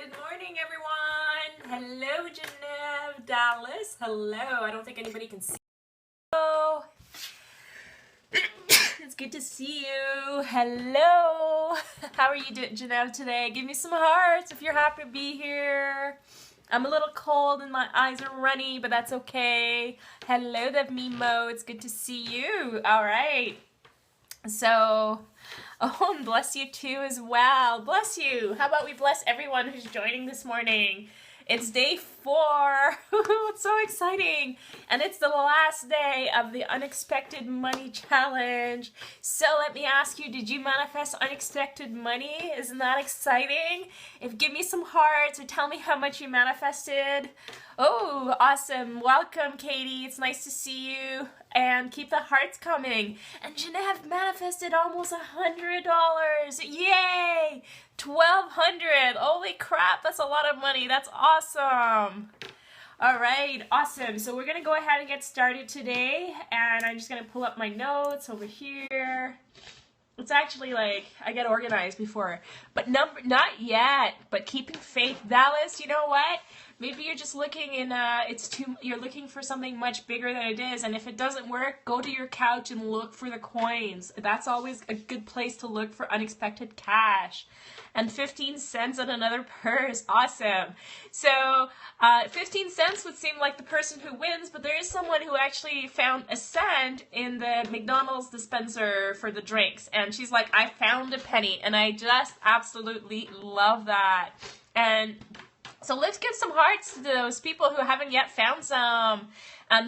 Good morning, everyone. Hello, Genevieve, Dallas. Hello. I don't think anybody can see. Hello. It's good to see you. Hello. How are you doing, Genevieve, today? Give me some hearts if you're happy to be here. I'm a little cold and my eyes are runny, but that's okay. Hello there, Mimo. It's good to see you. All right. So, oh, and bless you too as well. Bless you. How about we bless everyone who's joining this morning? It's day 4. It's so exciting. And it's the last day of the Unexpected Money Challenge. So let me ask you, did you manifest unexpected money? Isn't that exciting? Give me some hearts or tell me how much you manifested. Oh, awesome. Welcome, Katie. It's nice to see you. And keep the hearts coming. And Genevieve manifested almost $100. Yay! 1,200. Holy crap, that's a lot of money. That's awesome. All right, awesome. So we're going to go ahead and get started today. And I'm just going to pull up my notes over here. It's actually like I get organized before, but not yet. But keeping faith, Dallas. You know what? Maybe you're just looking in. You're looking for something much bigger than it is, and if it doesn't work, go to your couch and look for the coins. That's always a good place to look for unexpected cash. And 15 cents on another purse. Awesome. So 15 cents would seem like the person who wins, but there is someone who actually found a cent in the McDonald's dispenser for the drinks. And she's like, I found a penny. And I just absolutely love that. And so let's give some hearts to those people who haven't yet found some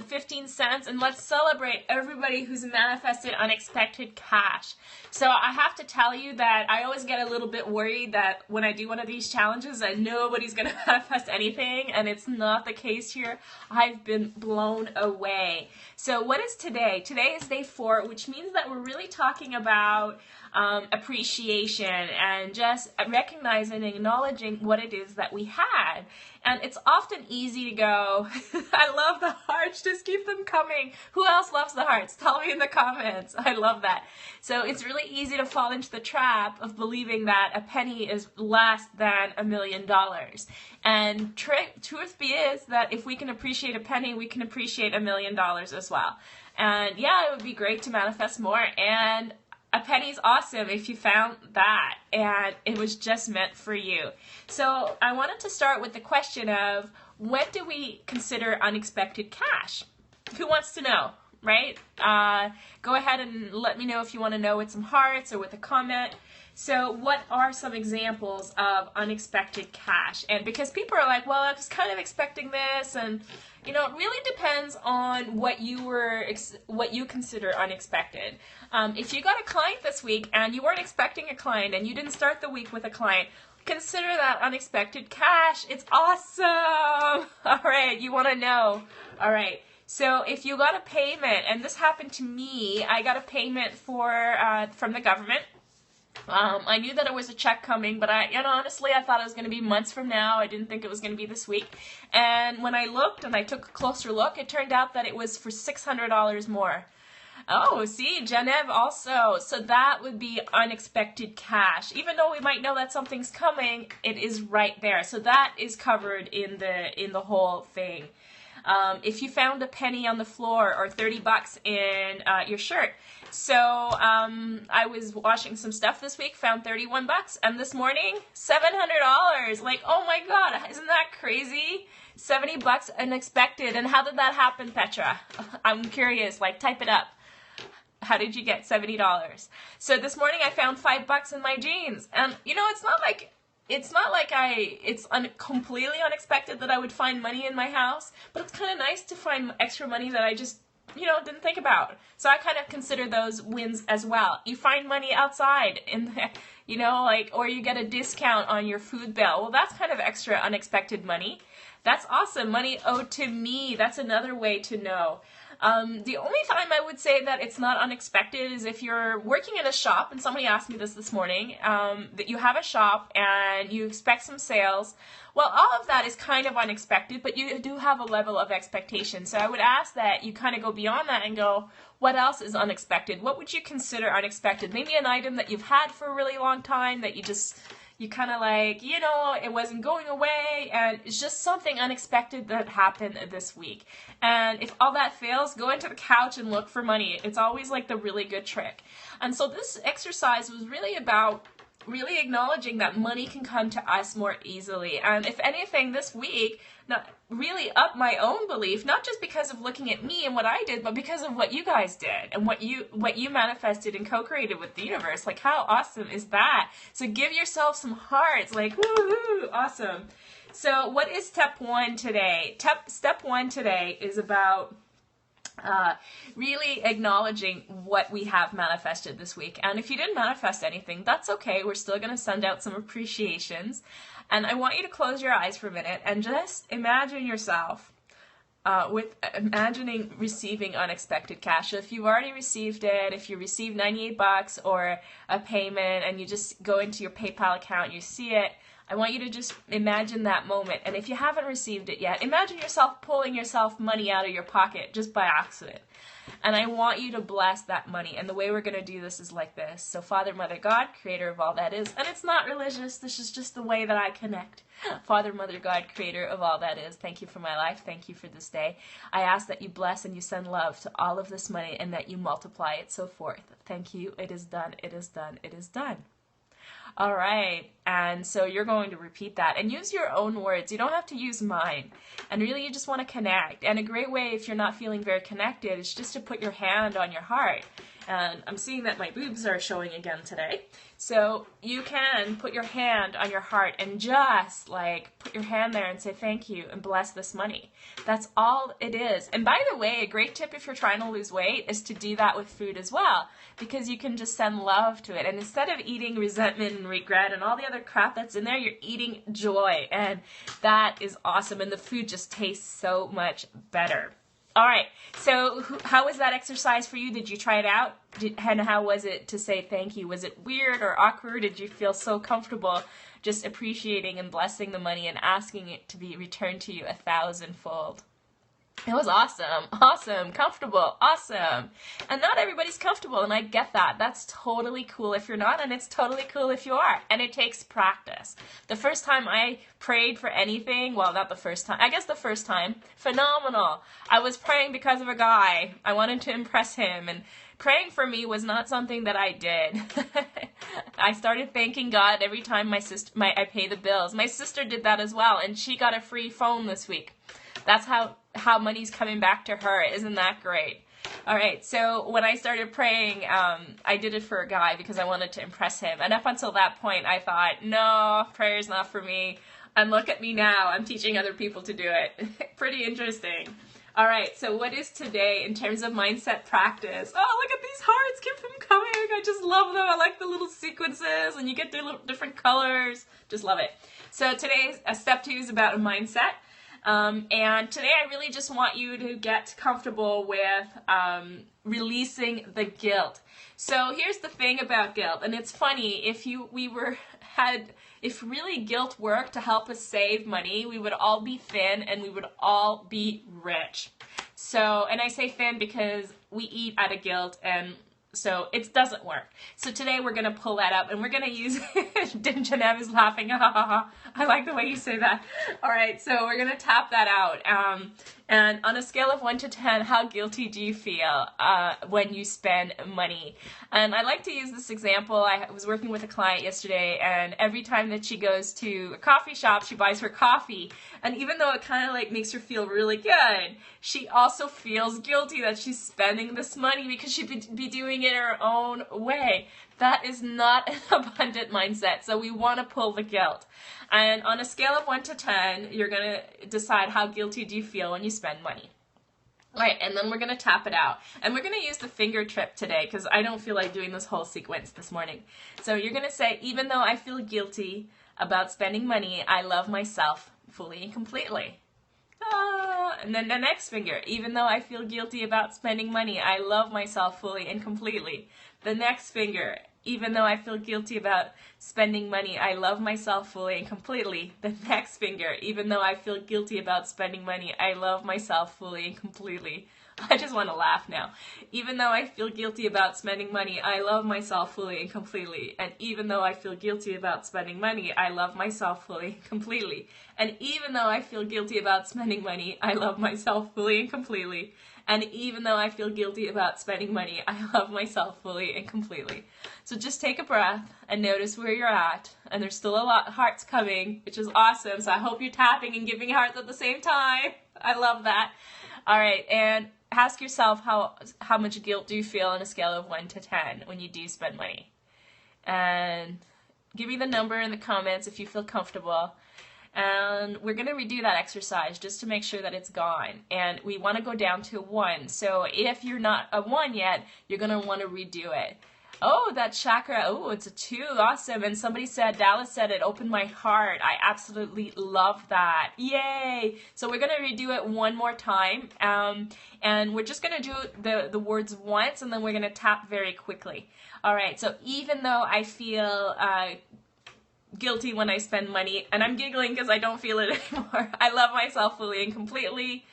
15 cents, and let's celebrate everybody who's manifested unexpected cash. So I have to tell you that I always get a little bit worried that when I do one of these challenges that nobody's going to manifest anything, and it's not the case here. I've been blown away. So what is today? Today is day 4, which means that we're really talking about appreciation and just recognizing and acknowledging what it is that we had. And it's often easy to go, I love the hearts, just keep them coming. Who else loves the hearts? Tell me in the comments. I love that. So it's really easy to fall into the trap of believing that a penny is less than $1 million. And truth is that if we can appreciate a penny, we can appreciate $1 million as well. And yeah, it would be great to manifest more. And a penny's awesome if you found that and it was just meant for you. So I wanted to start with the question of, when do we consider unexpected cash? Who wants to know, right? Go ahead and let me know if you want to know with some hearts or with a comment. So what are some examples of unexpected cash? And because people are like, well, I was kind of expecting this, and you know, it really depends on what you consider unexpected. If you got a client this week and you weren't expecting a client and you didn't start the week with a client, consider that unexpected cash. It's awesome. All right, you want to know. All right. So if you got a payment, and this happened to me, I got a payment from the government. I knew that it was a check coming, but honestly, I thought it was going to be months from now. I didn't think it was going to be this week. And when I looked and I took a closer look, it turned out that it was for $600 more. Oh, see, Genevieve also. So that would be unexpected cash. Even though we might know that something's coming, it is right there. So that is covered in the whole thing. If you found a penny on the floor or 30 bucks in your shirt. So I was washing some stuff this week, found 31 bucks, and this morning, $700. Like, oh my God, isn't that crazy? 70 bucks unexpected. And how did that happen, Petra? I'm curious, like, type it up. How did you get $70? So this morning I found $5 in my jeans. And you know, it's not like it's completely unexpected that I would find money in my house, but it's kind of nice to find extra money that I just, didn't think about. So I kind of consider those wins as well. You find money outside or you get a discount on your food bill. Well, that's kind of extra unexpected money. That's awesome. Money owed to me. That's another way to know. The only time I would say that it's not unexpected is if you're working in a shop, and somebody asked me this morning, that you have a shop and you expect some sales. Well, all of that is kind of unexpected, but you do have a level of expectation. So I would ask that you kind of go beyond that and go, what else is unexpected? What would you consider unexpected? Maybe an item that you've had for a really long time that you just, you kind of like, you know, it wasn't going away, and it's just something unexpected that happened this week. And if all that fails, go into the couch and look for money. It's always like the really good trick. And so this exercise was really about really acknowledging that money can come to us more easily. And if anything, this week, really up my own belief, not just because of looking at me and what I did, but because of what you guys did and what you manifested and co-created with the universe. Like, how awesome is that? So give yourself some hearts, like, woohoo, awesome. So what is step one today? Step one today is about really acknowledging what we have manifested this week. And if you didn't manifest anything, that's okay. We're still going to send out some appreciations. And I want you to close your eyes for a minute and just imagine yourself imagining receiving unexpected cash. So if you've already received it, if you received $98 or a payment and you just go into your PayPal account, you see it, I want you to just imagine that moment. And if you haven't received it yet, imagine yourself pulling yourself money out of your pocket just by accident. And I want you to bless that money. And the way we're going to do this is like this. So Father, Mother, God, creator of all that is. And it's not religious. This is just the way that I connect. Father, Mother, God, creator of all that is. Thank you for my life. Thank you for this day. I ask that you bless and you send love to all of this money and that you multiply it so forth. Thank you. It is done. It is done. It is done. All right, and so you're going to repeat that and use your own words. You don't have to use mine. And really you just want to connect. And a great way if you're not feeling very connected is just to put your hand on your heart. And I'm seeing that my boobs are showing again today. So you can put your hand on your heart and just like put your hand there and say thank you and bless this money. That's all it is. And by the way, a great tip if you're trying to lose weight is to do that with food as well, because you can just send love to it. And instead of eating resentment and regret and all the other crap that's in there, you're eating joy. And that is awesome. And the food just tastes so much better. All right, so how was that exercise for you? Did you try it out? And how was it to say thank you? Was it weird or awkward? Did you feel so comfortable just appreciating and blessing the money and asking it to be returned to you 1,000-fold? It was awesome, awesome, comfortable, awesome. And not everybody's comfortable, and I get that. That's totally cool if you're not, and it's totally cool if you are. And it takes practice. The first time I prayed for anything, well, not the first time, I guess the first time, phenomenal. I was praying because of a guy. I wanted to impress him, and praying for me was not something that I did. I started thanking God every time I pay the bills. My sister did that as well, and she got a free phone this week. That's how money's coming back to her. Isn't that great? All right, so when I started praying, I did it for a guy because I wanted to impress him. And up until that point, I thought, no, prayer's not for me. And look at me now. I'm teaching other people to do it. Pretty interesting. All right, so what is today in terms of mindset practice? Oh, look at these hearts. Keep them coming. I just love them. I like the little sequences, and you get the little different colors. Just love it. So today's step 2 is about a mindset. And today I really just want you to get comfortable with releasing the guilt. So here's the thing about guilt, and it's funny, if really guilt worked to help us save money, we would all be thin and we would all be rich. So, and I say thin because we eat out of guilt, and so it doesn't work. So today we're going to pull that up and we're going to use, Genev is laughing, I like the way you say that. All right, so we're going to tap that out. And on a scale of 1 to 10, how guilty do you feel when you spend money? And I like to use this example. I was working with a client yesterday, and every time that she goes to a coffee shop, she buys her coffee. And even though it kind of like makes her feel really good, she also feels guilty that she's spending this money because she'd be doing it her own way. That is not an abundant mindset. So we want to pull the guilt. And on a scale of 1 to 10, you're going to decide how guilty do you feel when you spend money. All right, and then we're going to tap it out. And we're going to use the finger trip today because I don't feel like doing this whole sequence this morning. So you're going to say, even though I feel guilty about spending money, I love myself fully and completely. And then the next finger, even though I feel guilty about spending money, I love myself fully and completely. The next finger, even though I feel guilty about spending money, I love myself fully and completely. The next finger, even though I feel guilty about spending money, I love myself fully and completely. I just want to laugh now. Even though I feel guilty about spending money, I love myself fully and completely. And even though I feel guilty about spending money, I love myself fully and completely. And even though I feel guilty about spending money, I love myself fully and completely. And even though I feel guilty about spending money, I love myself fully and completely. So just take a breath and notice where you're at. And there's still a lot of hearts coming, which is awesome. So I hope you're tapping and giving hearts at the same time. I love that. All right, and ask yourself how much guilt do you feel on a scale of 1 to 10 when you do spend money. And give me the number in the comments if you feel comfortable. And we're going to redo that exercise just to make sure that it's gone. And we want to go down to 1. So if you're not a 1 yet, you're going to want to redo it. Oh, that chakra. Oh, it's a 2. Awesome. And somebody said, Dallas said it opened my heart. I absolutely love that. Yay. So we're going to redo it one more time. And we're just going to do the words once, and then we're going to tap very quickly. All right. So even though I feel guilty when I spend money, and I'm giggling because I don't feel it anymore. I love myself fully and completely.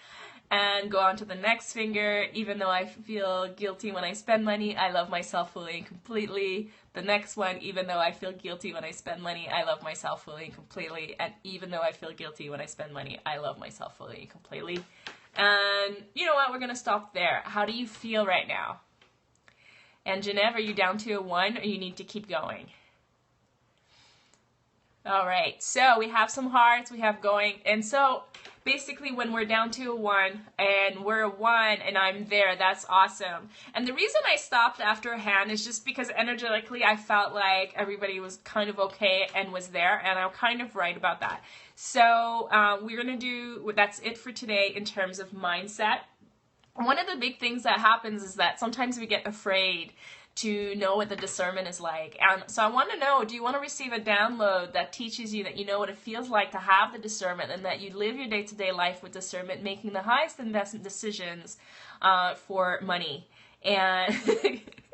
And go on to the next finger. Even though I feel guilty when I spend money, I love myself fully and completely. The next one, even though I feel guilty when I spend money, I love myself fully and completely. And even though I feel guilty when I spend money, I love myself fully and completely. And you know what? We're going to stop there. How do you feel right now? And Genevieve, are you down to a 1 or you need to keep going? All right, so we have some hearts, we have going, and so basically when we're down to a 1 and we're a 1 and I'm there, that's awesome. And the reason I stopped after a hand is just because energetically I felt like everybody was kind of okay and was there, and I'm kind of right about that. So we're gonna do, that's it for today in terms of mindset. One of the big things that happens is that sometimes we get afraid to know what the discernment is like. And so I want to know, do you want to receive a download that teaches you that you know what it feels like to have the discernment, and that you live your day-to-day life with discernment, making the highest investment decisions for money, and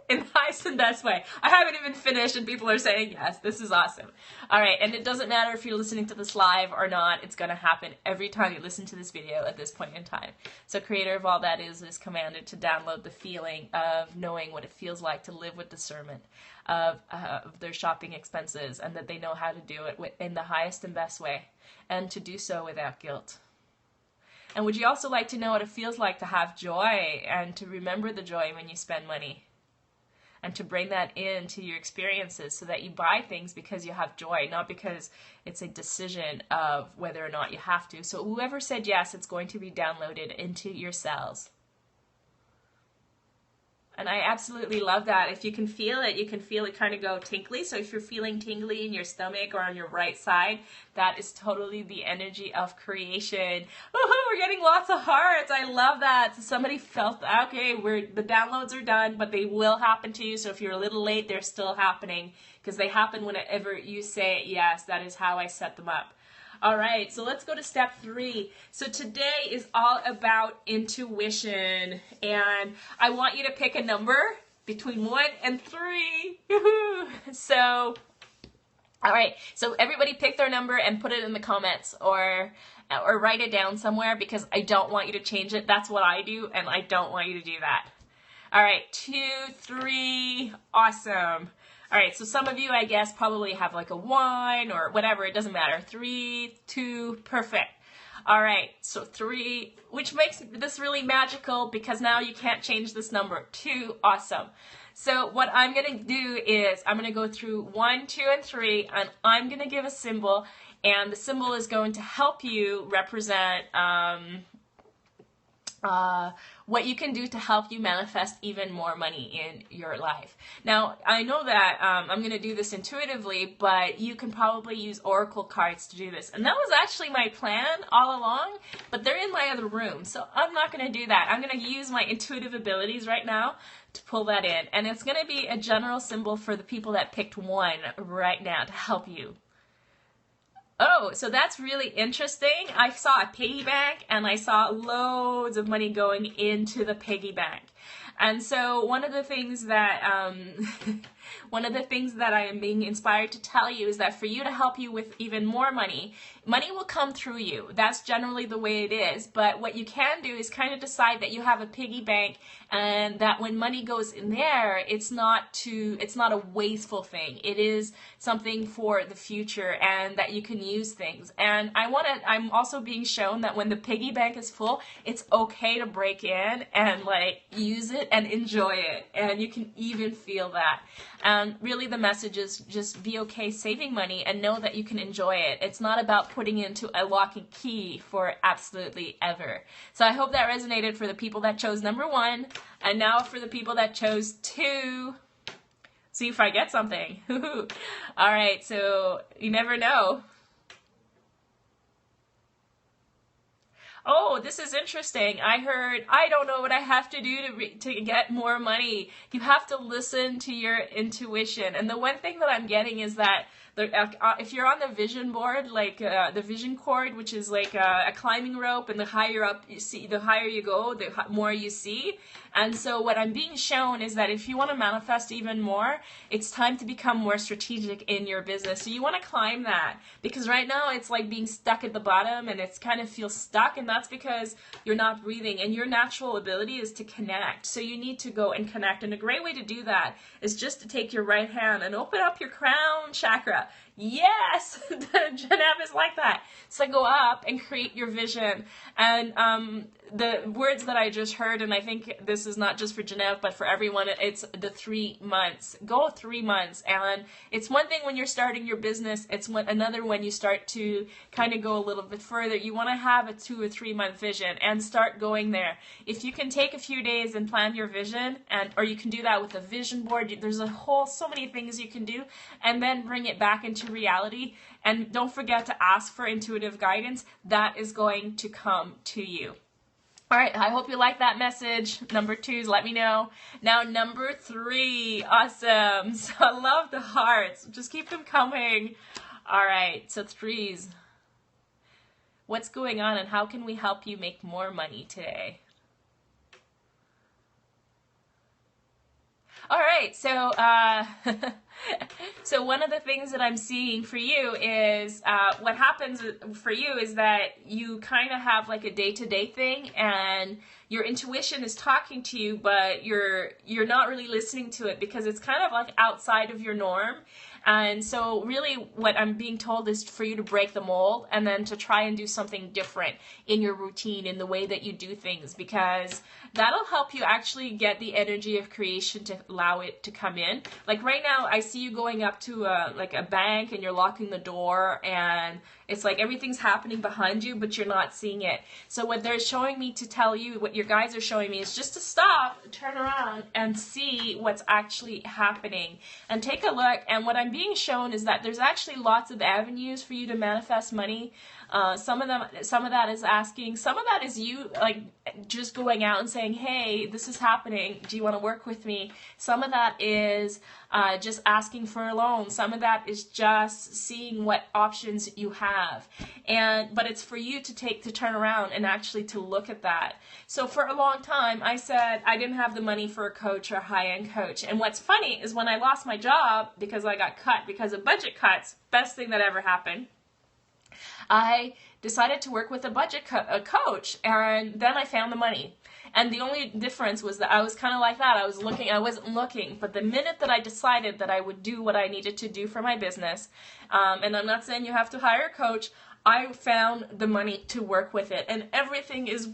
in the highest and best way. I haven't even finished and people are saying yes, this is awesome. All right, and it doesn't matter if you're listening to this live or not, it's going to happen every time you listen to this video at this point in time. So creator of all that is commanded to download the feeling of knowing what it feels like to live with discernment of their shopping expenses, and that they know how to do it in the highest and best way, and to do so without guilt. And would you also like to know what it feels like to have joy and to remember the joy when you spend money? And to bring that into your experiences so that you buy things because you have joy, not because it's a decision of whether or not you have to. So whoever said yes, it's going to be downloaded into your cells. And I absolutely love that. If you can feel it, you can feel it kind of go tingly. So if you're feeling tingly in your stomach or on your right side, that is totally the energy of creation. Woohoo, we're getting lots of hearts. I love that. So somebody felt, okay, the downloads are done, but they will happen to you. So if you're a little late, they're still happening, because they happen whenever you say yes. That is how I set them up. All right, so let's go to step 3. So today is all about intuition, and I want you to pick a number between 1 and 3. So, all right, so everybody pick their number and put it in the comments, or write it down somewhere, because I don't want you to change it. That's what I do, and I don't want you to do that. All right, 2, 3, awesome. All right, so some of you, I guess, probably have like a 1 or whatever. It doesn't matter. 3, 2, perfect. All right, so 3, which makes this really magical because now you can't change this number. 2, awesome. So what I'm going to do is I'm going to go through 1, 2, and 3, and I'm going to give a symbol, and the symbol is going to help you represent what you can do to help you manifest even more money in your life. Now, I know that I'm going to do this intuitively, but you can probably use oracle cards to do this. And that was actually my plan all along, but they're in my other room, so I'm not going to do that. I'm going to use my intuitive abilities right now to pull that in. And it's going to be a general symbol for the people that picked 1 right now to help you. Oh, so that's really interesting. I saw a piggy bank, and I saw loads of money going into the piggy bank. And so one of the things that one of the things that I am being inspired to tell you is that for you to help you with even more money, money will come through you. That's generally the way it is. But what you can do is kind of decide that you have a piggy bank, and that when money goes in there, it's not a wasteful thing. It is something for the future, and that you can use things. And I'm also being shown that when the piggy bank is full, it's okay to break in and like use it and enjoy it. And you can even feel that. And really the message is just be okay saving money and know that you can enjoy it. It's not about putting it into a lock and key for absolutely ever. So I hope that resonated for the people that chose number 1, and now for the people that chose 2. See if I get something. All right, so you never know. Oh, this is interesting. I heard, I don't know what I have to do to get more money. You have to listen to your intuition. And the one thing that I'm getting is that if you're on the vision board, like the vision cord, which is like a climbing rope, and the higher up you see, the higher you go, the more you see. And so what I'm being shown is that if you want to manifest even more, it's time to become more strategic in your business. So you want to climb that, because right now it's like being stuck at the bottom, and it's kind of feels stuck, and that's because you're not breathing, and your natural ability is to connect. So you need to go and connect, and a great way to do that is just to take your right hand and open up your crown chakra. Yes, Janab is like that. So go up and create your vision. And the words that I just heard, and I think this is not just for Janab, but for everyone, it's the 3 months. Go 3 months. And it's one thing when you're starting your business, it's another when you start to kind of go a little bit further. You want to have a 2 or 3 month vision and start going there. If you can take a few days and plan your vision, or you can do that with a vision board, there's so many things you can do, and then bring it back into reality. And don't forget to ask for intuitive guidance. That is going to come to you. All right, I hope you like that message. Number 2s, let me know. Now, number 3, awesome. So I love the hearts. Just keep them coming. All right, so 3s. What's going on, and how can we help you make more money today? All right, so so one of the things that I'm seeing for you is what happens for you is that you kind of have like a day-to-day thing, and your intuition is talking to you, but you're not really listening to it because it's kind of like outside of your norm. And so really what I'm being told is for you to break the mold, and then to try and do something different in your routine, in the way that you do things, because that'll help you actually get the energy of creation to allow it to come in. Like right now, I see you going up to like a bank, and you're locking the door, and it's like everything's happening behind you, but you're not seeing it. So what they're showing me to tell you, what your guides are showing me, is just to stop, turn around, and see what's actually happening, and take a look. And what I'm being shown is that there's actually lots of avenues for you to manifest money. Some of that is asking, some of that is you like just going out and saying, hey, this is happening, do you want to work with me? Some of that is just asking for a loan. Some of that is just seeing what options you have. But it's for you to turn around and actually to look at that. So for a long time, I said I didn't have the money for a coach or a high-end coach. And what's funny is when I lost my job because I got cut because of budget cuts, best thing that ever happened, I decided to work with a budget coach, and then I found the money. And the only difference was that I was kind of like that. I wasn't looking, but the minute that I decided that I would do what I needed to do for my business, and I'm not saying you have to hire a coach, I found the money to work with it, and everything is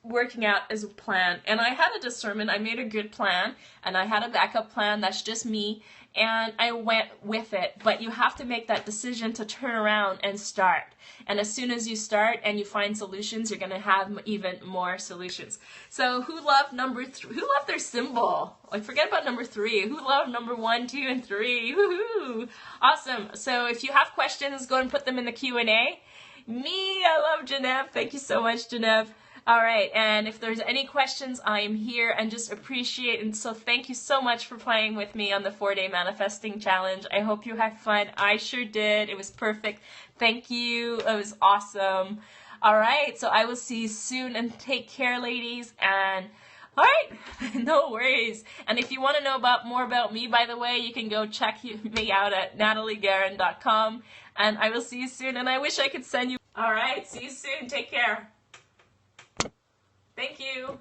working out as a plan. And I had a discernment, I made a good plan, and I had a backup plan that's just me, and I went with it. But you have to make that decision to turn around and start. And as soon as you start and you find solutions, you're going to have even more solutions. So who loved number 3? Who loved their symbol? Like, forget about number 3. Who loved number 1, 2, and 3? Woohoo! Awesome. So if you have questions, go and put them in the Q&A. Me, I love Janeb. Thank you so much, Janeb. All right, and if there's any questions, I am here and just appreciate, and so thank you so much for playing with me on the 4-day manifesting challenge. I hope you had fun. I sure did. It was perfect. Thank you. It was awesome. All right, so I will see you soon, and take care, ladies, and All right, no worries. And if you want to know more about me, by the way, you can go check me out at nathaliegarin.com. And I will see you soon. And I wish I could send you. All right, see you soon. Take care. Thank you.